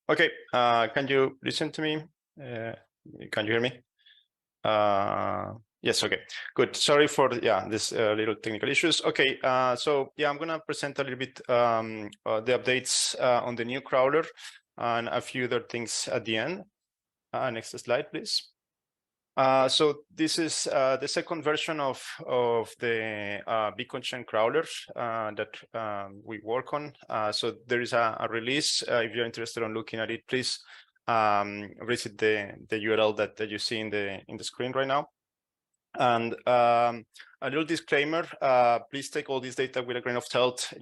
Okay, can you listen to me? Can you hear me? Yes, okay, good. Sorry for this little technical issues. Okay, so I'm gonna present a little bit the updates on the new crawler and a few other things at the end. Next slide, please. So this is the second version of the Beacon chain crawler that we work on. So there is a release. If you're interested in looking at it, please visit the URL that you see in the screen right now. And a little disclaimer: please take all this data with a grain of salt.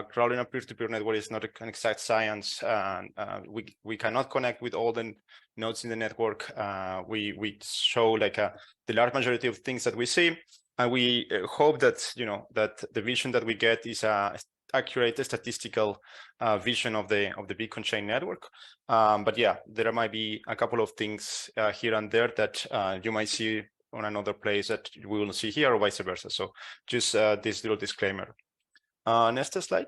Crawling a peer-to-peer network is not an exact science. We cannot connect with all the nodes in the network. We show like the large majority of things that we see, and we hope that that the vision that we get is a accurate statistical vision of the Beacon chain network. But yeah, there might be a couple of things here and there that you might see on another place that we will see here, or vice versa. So just this little disclaimer. Next slide.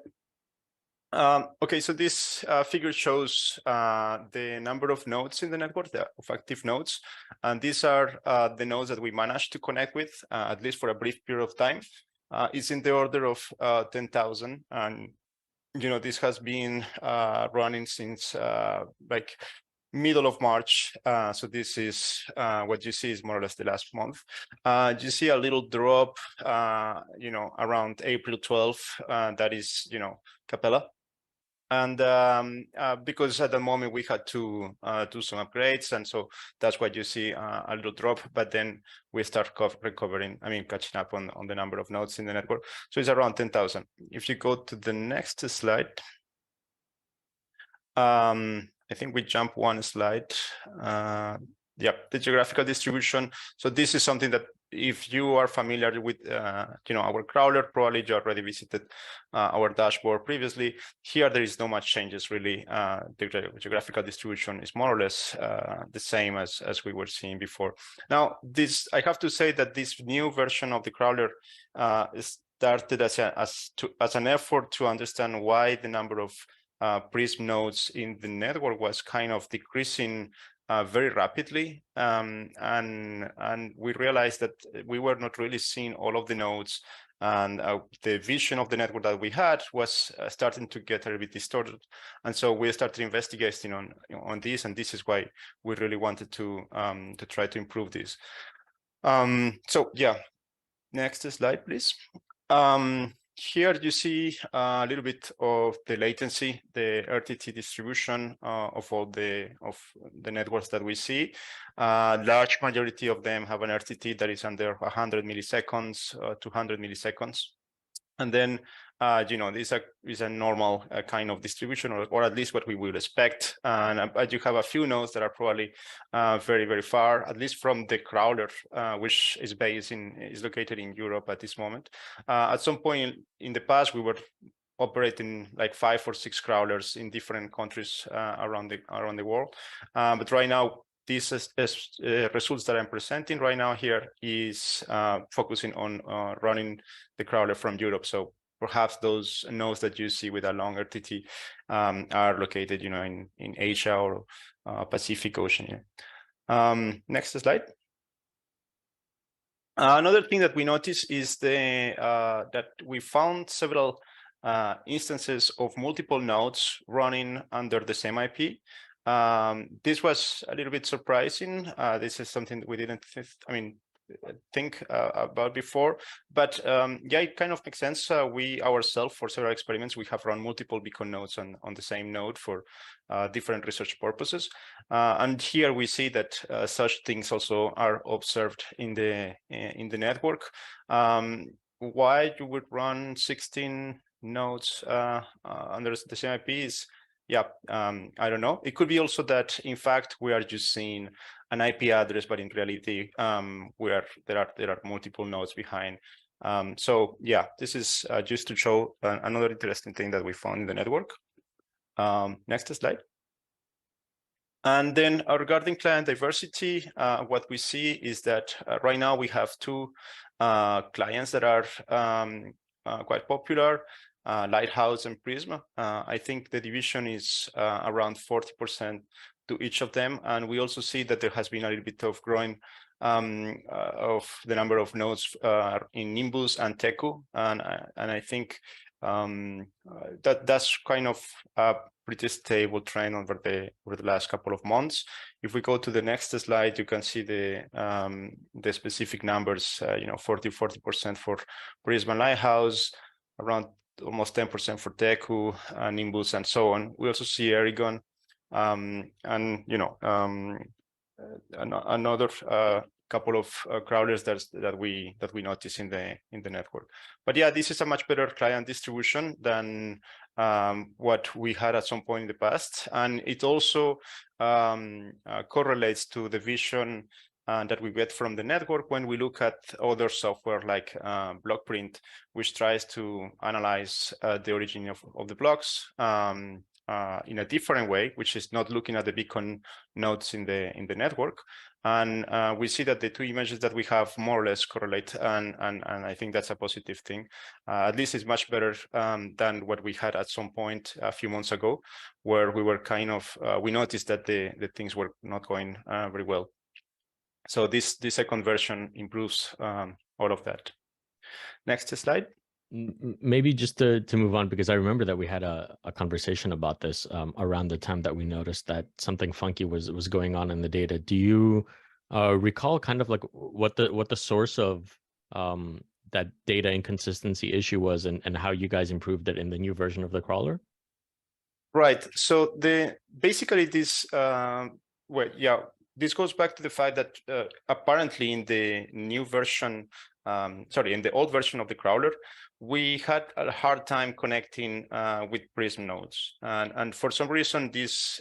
Okay, so this figure shows the number of nodes in the network, of active nodes, and these are the nodes that we managed to connect with, at least for a brief period of time. It's in the order of 10,000, and this has been running since like middle of March. So this is what you see is more or less the last month. You see a little drop, around April 12th. That is, Capella. And because at the moment we had to do some upgrades, and so that's why you see a little drop, but then we start recovering, catching up on the number of nodes in the network. So it's around 10,000. If you go to the next slide, I think we jump one slide. The geographical distribution. So this is something that if you are familiar with, our crawler, probably you already visited our dashboard previously. Here, there is no much changes really. The geographical distribution is more or less the same as we were seeing before. Now, I have to say that this new version of the crawler started as an effort to understand why the number of Prism nodes in the network was kind of decreasing very rapidly, and we realized that we were not really seeing all of the nodes, and the vision of the network that we had was starting to get a little bit distorted, and so we started investigating on this, and this is why we really wanted to try to improve this. So yeah, next slide, please. Here you see a little bit of the latency, the RTT distribution of all the networks that we see. Large majority of them have an RTT that is under 100 milliseconds, 200 milliseconds. And then, this is a normal kind of distribution, or at least what we would expect. And you have a few nodes that are probably very, very far, at least from the crawler, which is located in Europe at this moment. At some point in the past, we were operating like 5 or 6 crawlers in different countries around the world. But right now, these results that I'm presenting right now here is focusing on running the crawler from Europe. So perhaps those nodes that you see with a long RTT are located, in Asia or Pacific Ocean. Next slide. Another thing that we noticed is that we found several instances of multiple nodes running under the same IP. This was a little bit surprising. This is something that we didn't think about before, but it kind of makes sense. We ourselves, for several experiments, we have run multiple Beacon nodes on the same node for different research purposes, and here we see that such things also are observed in the network. Why you would run 16 nodes under the same IPs? I don't know. It could be also that, in fact, we are just seeing an IP address, but in reality, where there are multiple nodes behind. So yeah, this is just to show another interesting thing that we found in the network. Next slide. And then regarding client diversity, what we see is that right now we have 2 clients that are quite popular. Lighthouse and Prisma. I think the division is around 40% to each of them. And we also see that there has been a little bit of growing of the number of nodes in Nimbus and Teku. And I think that's kind of a pretty stable trend over the last couple of months. If we go to the next slide, you can see the specific numbers. 40% for Prisma and Lighthouse, around almost 10% for Teku, Nimbus, and so on. We also see Aragon, and another couple of crawlers that we notice in the network. But yeah, this is a much better client distribution than what we had at some point in the past, and it also correlates to the vision that we get from the network when we look at other software like Blockprint, which tries to analyze the origin of the blocks in a different way, which is not looking at the beacon nodes in the network. And we see that the two images that we have more or less correlate, and I think that's a positive thing. At least it's much better than what we had at some point a few months ago, where we were kind of we noticed that the things were not going very well. So this second version improves all of that. Next slide. Maybe just to move on, because I remember that we had a conversation about this around the time that we noticed that something funky was going on in the data. Do you recall kind of like what the source of that data inconsistency issue was, and how you guys improved it in the new version of the crawler? Right. So basically this this goes back to the fact that apparently in the new version, in the old version of the crawler, we had a hard time connecting with Prism nodes, and for some reason this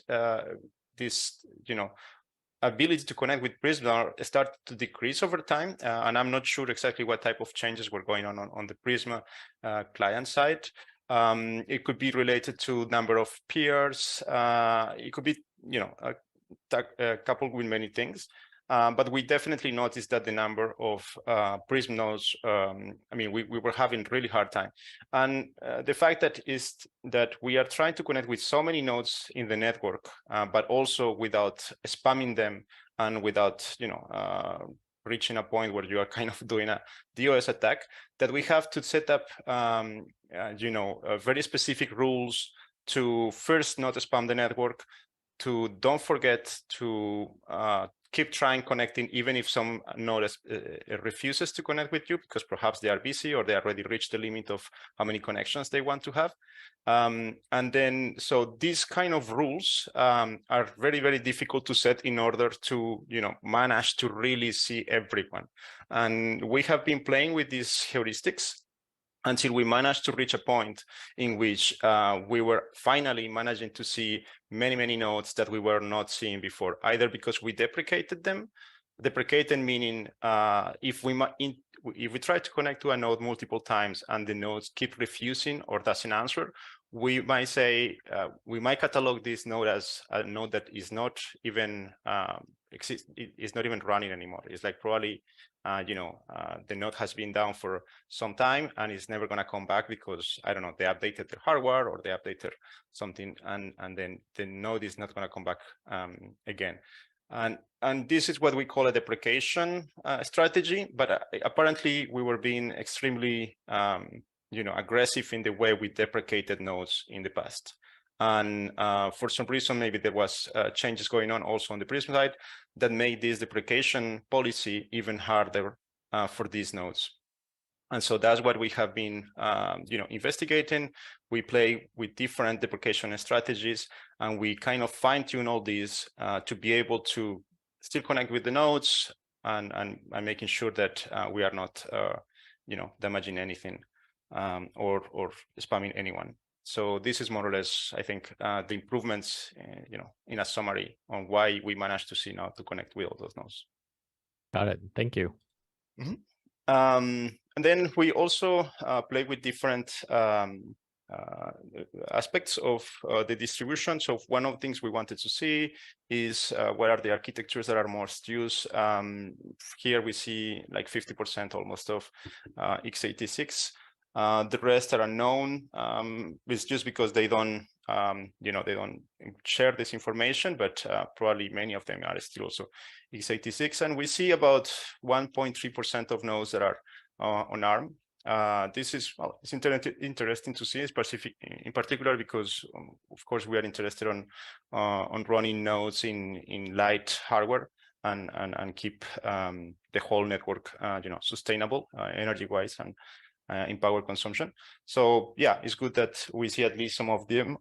ability to connect with Prisma started to decrease over time, and I'm not sure exactly what type of changes were going on the Prisma client side. It could be related to number of peers. It could be coupled with many things. But we definitely noticed that the number of Prism nodes, we were having really hard time. And the fact that we are trying to connect with so many nodes in the network, but also without spamming them and without, reaching a point where you are kind of doing a DOS attack, that we have to set up, very specific rules to first not spam the network, to don't forget to keep trying connecting, even if some node refuses to connect with you because perhaps they are busy or they already reached the limit of how many connections they want to have. And then, so these kind of rules are very, very difficult to set in order to, manage to really see everyone. And we have been playing with these heuristics until we managed to reach a point in which we were finally managing to see many, many nodes that we were not seeing before, either because we deprecated them, deprecated meaning if we try to connect to a node multiple times and the nodes keep refusing or doesn't answer, we might say, we might catalog this node as a node that is not even is not even running anymore. It's like probably the node has been down for some time and it's never going to come back because, I don't know, they updated their hardware or they updated something, and then the node is not going to come back again. And this is what we call a deprecation strategy, but apparently we were being extremely aggressive in the way we deprecated nodes in the past. And for some reason, maybe there was changes going on also on the Prism side that made this deprecation policy even harder for these nodes. And so that's what we have been investigating. We play with different deprecation strategies, and we kind of fine-tune all these to be able to still connect with the nodes and making sure that we are not damaging anything or spamming anyone. So this is more or less, I think, the improvements, in a summary on why we managed to see now to connect with all those nodes. Got it. Thank you. Mm-hmm. And then we also play with different aspects of the distribution. So one of the things we wanted to see is what are the architectures that are most used. Here we see like 50% almost of x86. The rest are unknown. It's just because they don't, they don't share this information, but probably many of them are still also x86. And we see about 1.3% of nodes that are on ARM. This is, well, it's interesting to see, in particular because, of course, we are interested on running nodes in light hardware and keep the whole network, sustainable energy-wise and in power consumption. So yeah, it's good that we see at least some of them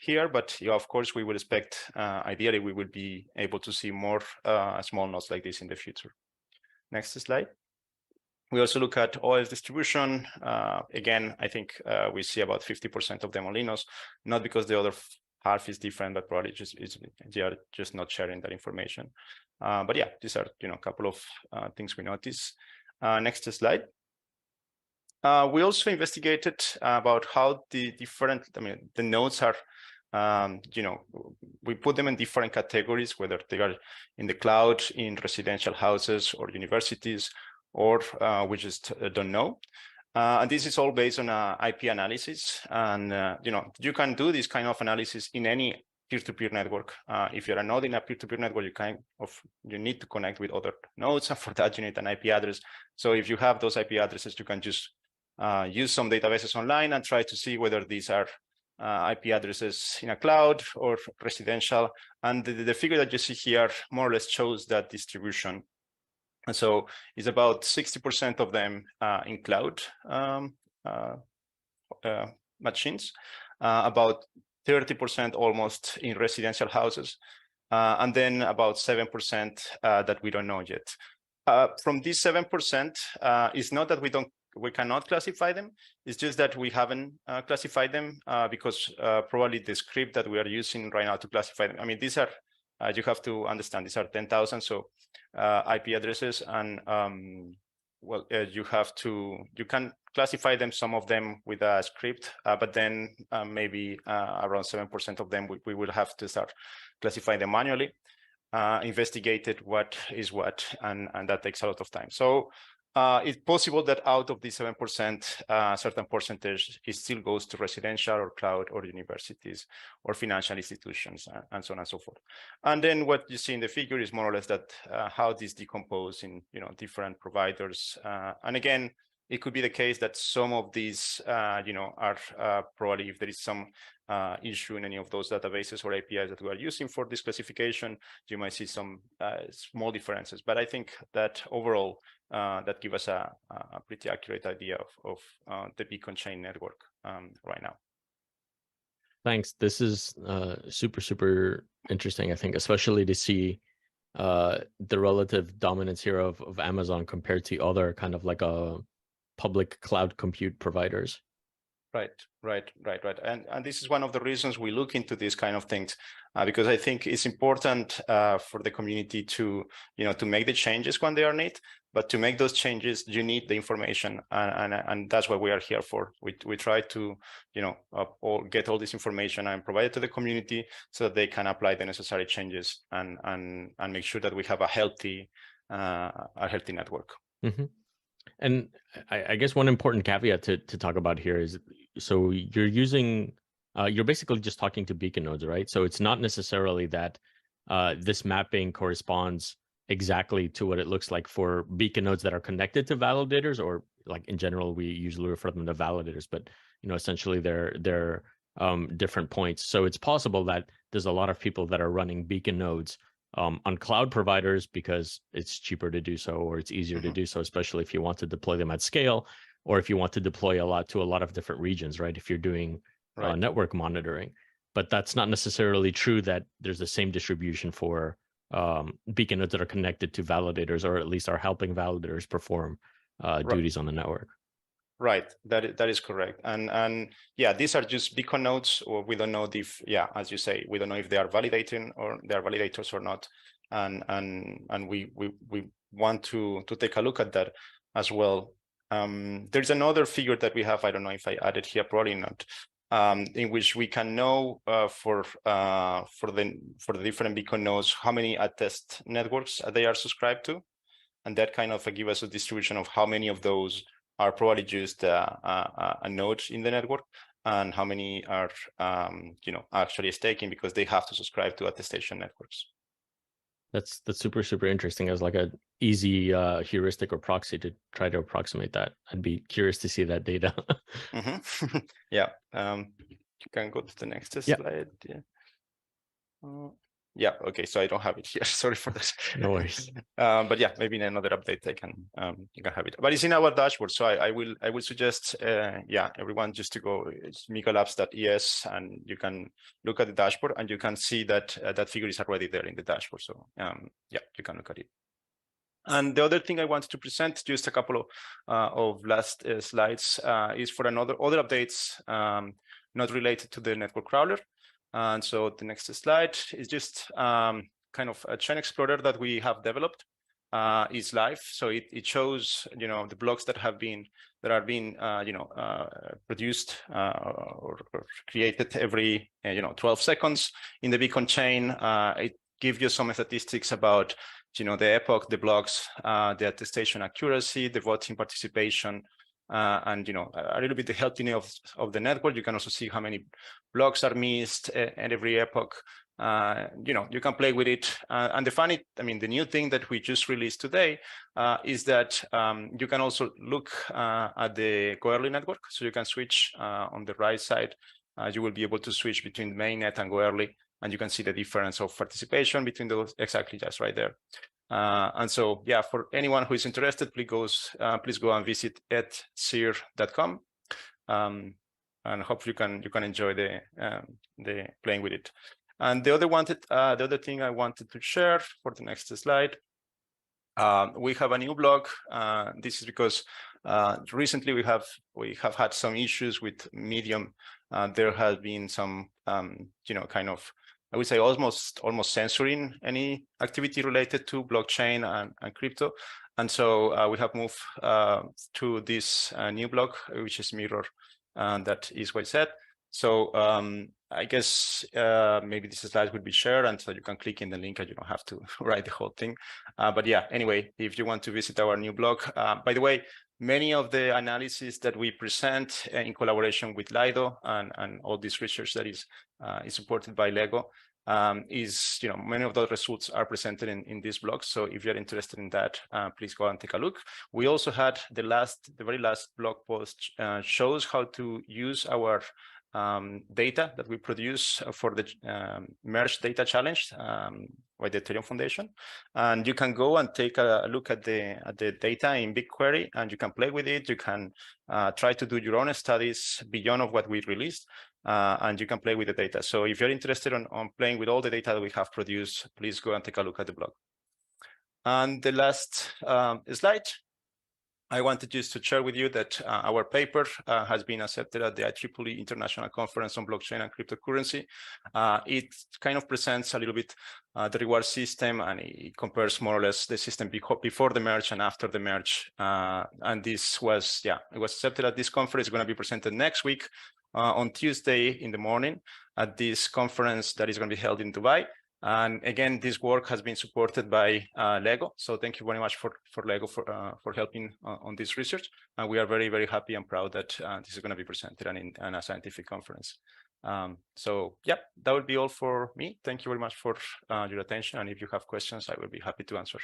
here, but yeah, of course, we would expect, ideally, we will be able to see more small nodes like this in the future. Next slide. We also look at OS distribution. Again, I think we see about 50% of them on Linux, not because the other half is different, but probably they are just not sharing that information. But yeah, these are a couple of things we notice. Next slide. We also investigated about how the different, the nodes are, we put them in different categories, whether they are in the cloud, in residential houses or universities, or we just don't know. And this is all based on IP analysis. And, you can do this kind of analysis in any peer-to-peer network. If you're a node in a peer-to-peer network, you need to connect with other nodes. And for that, you need an IP address. So if you have those IP addresses, you can just use some databases online and try to see whether these are IP addresses in a cloud or residential. And the figure that you see here more or less shows that distribution. And so it's about 60% of them in cloud machines, about 30% almost in residential houses, and then about 7% that we don't know yet. From these 7%, it's not that we cannot classify them. It's just that we haven't classified them because probably the script that we are using right now to classify them. These are, you have to understand, these are 10,000 IP addresses, and you can classify them, some of them with a script, but then maybe around 7% of them we will have to start classifying them manually, investigated what is what, and that takes a lot of time. So it's possible that out of the 7%, a certain percentage still goes to residential or cloud or universities or financial institutions and so on and so forth. And then what you see in the figure is more or less that how this decompose in different providers. And again, it could be the case that some of these are probably, if there is some issue in any of those databases or APIs that we are using for this classification, you might see some small differences. But I think that overall, that gives us a pretty accurate idea of the Beacon chain network right now. Thanks. This is super, super interesting, I think, especially to see the relative dominance here of Amazon compared to other kind of like a public cloud compute providers. Right. And this is one of the reasons we look into these kind of things, because I think it's important for the community to make the changes when they are needed. But to make those changes, you need the information, and that's what we are here for. We try to get all this information and provide it to the community so that they can apply the necessary changes and make sure that we have a healthy network. Mm-hmm. And I guess one important caveat to talk about here is, so you're basically just talking to Beacon nodes, right? So it's not necessarily that this mapping corresponds exactly to what it looks like for Beacon nodes that are connected to validators, or like in general, we usually refer them to validators, but essentially they're different points. So it's possible that there's a lot of people that are running Beacon nodes on cloud providers because it's cheaper to do so, or it's easier to do so, especially if you want to deploy them at scale, or if you want to deploy a lot of different regions, right? If you're doing network monitoring. But that's not necessarily true that there's the same distribution for Beacon nodes that are connected to validators, or at least are helping validators perform duties on the network. Right, that is correct, and yeah, these are just Beacon nodes, or we don't know if, as you say, we don't know if they are validating or they are validators or not, and we want to take a look at that as well. There's another figure that we have. I don't know if I added here, probably not, in which we can know for the different Beacon nodes how many attest networks they are subscribed to, and that kind of gives us a distribution of how many of those are probably just a node in the network, and how many are actually staking because they have to subscribe to attestation networks. That's super interesting as like a easy heuristic or proxy to try to approximate that. I'd be curious to see that data. Yeah, you can go to the next slide. Yeah, okay, so I don't have it here. Sorry for that. No worries. But yeah, maybe in another update you can have it. But it's in our dashboard, so I will suggest everyone just to go migalabs.es, and you can look at the dashboard and you can see that that figure is already there in the dashboard. So yeah, you can look at it. And the other thing I wanted to present, just a couple of last slides, is for other updates not related to the network crawler. And so the next slide is just kind of a chain explorer that we have developed. Is live, so it shows the blocks that are being produced or created every 12 seconds in the Beacon chain. It gives you some statistics about the epoch, the blocks, the attestation accuracy, the voting participation, and a little bit the healthiness of the network. You can also see how many blocks are missed at every epoch. You can play with it. And the new thing that we just released today is that you can also look at the Goerli network. So you can switch on the right side. You will be able to switch between mainnet and Goerli, and you can see the difference of participation between those exactly just right there. And so, yeah, for anyone who is interested, please go and visit ethseer.com, and hopefully you can enjoy the playing with it. And the other thing I wanted to share for the next slide, we have a new blog. This is because recently we have had some issues with Medium. There has been some kind of, I would say, almost censoring any activity related to blockchain and crypto. And so we have moved to this new blog, which is Mirror, that is what I said. So I guess maybe this slide would be shared, and so you can click in the link and you don't have to write the whole thing. But yeah, anyway, if you want to visit our new blog, by the way, many of the analysis that we present in collaboration with Lido and all this research that is supported by Lego is, many of those results are presented in this blog. So if you're interested in that, please go and take a look. We also had the very last blog post shows how to use our data that we produce for the Merge Data Challenge by the Ethereum Foundation, and you can go and take a look at the data in BigQuery, and you can play with it. You can try to do your own studies beyond of what we released, and you can play with the data. So if you're interested on playing with all the data that we have produced, please go and take a look at the blog. And the last slide, I wanted just to share with you that our paper has been accepted at the IEEE International Conference on Blockchain and Cryptocurrency. It kind of presents a little bit the reward system, and it compares more or less the system before the merge and after the merge. And this was, it was accepted at this conference. It's going to be presented next week on Tuesday in the morning at this conference that is going to be held in Dubai. And again, this work has been supported by Lego. So thank you very much for Lego for helping on this research. And we are very, very happy and proud that this is going to be presented in a scientific conference. So yeah, that would be all for me. Thank you very much for your attention. And if you have questions, I will be happy to answer.